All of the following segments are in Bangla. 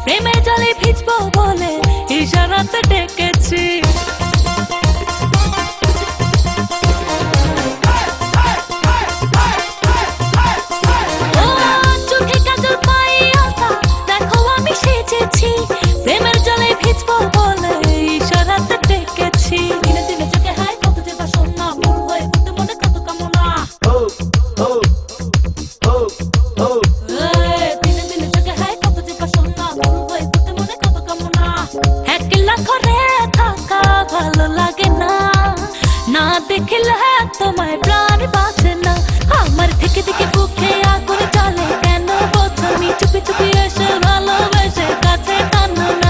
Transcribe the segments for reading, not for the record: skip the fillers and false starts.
প্রেমে জলে ভিজবো বলে ইশারাতে ডেকেছি। চোখে কাজল পায়ে আলতা, দেখো আমি সেজেছি। প্রেমের জলে ভিজবো বলে ইশারাতে ডেকেছি। দিনে দিনে চোখে হাই কত যে বাসনা, মন হয়ে ঘুরতে মনে কত কামনা। দিনে দিনে চোখে হাই কত যে বাসনা, মন হয়ে ঘুরতে মনে কত কামনা। একলা ঘরে থাকা ভালো লাগে না, না দেখলে তোমায় প্রাণ বাঁচে না। আমার থেকে থেকে বুকে আগুন জ্বলে, কেন বোঝো নি? চুপি চুপি এসে ভালোবেসে কাছে টানো না।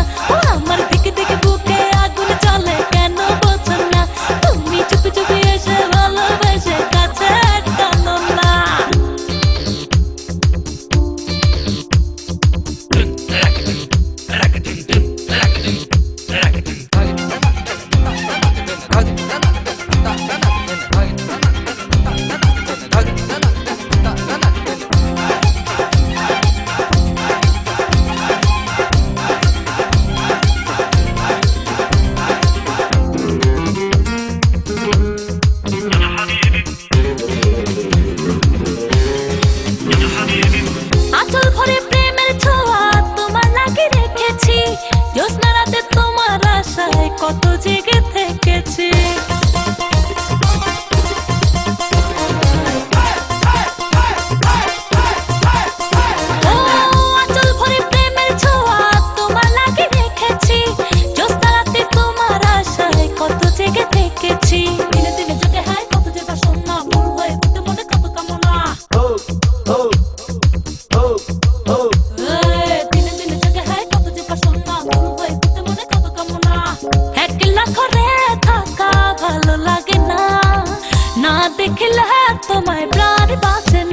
আমার থেকে থেকে বুকে আগুন জ্বলে, কেন বোঝো না? তুমি চুপি চুপি এসে ভালোবেসে কাছে টানো না। আঁচল ভরে প্রেমের ছোঁয়া তোমার লাগে রেখেছি। জ্যোৎস্না রাতে তোমার আশায় কত জেগে থেকেছি। আঁচল ভরে প্রেমের ছোঁয়া তোমার লাগে রেখেছি। জ্যোৎস্না রাতে তোমার আশায় কত জেগে থেকেছি। দিনে দিনে চোখে হাই কত যে বাসনা, মন হয়ে ঘুরতে মনে কত কামনা। দিনে দিনে চোখে হাই কত যে বাসনা, মন হয়ে ঘুরতে মনে কত কামনা। একলা ঘরে থাকা ভালো লাগে না, না দেখলে তোমায় প্রাণ বাঁচে না।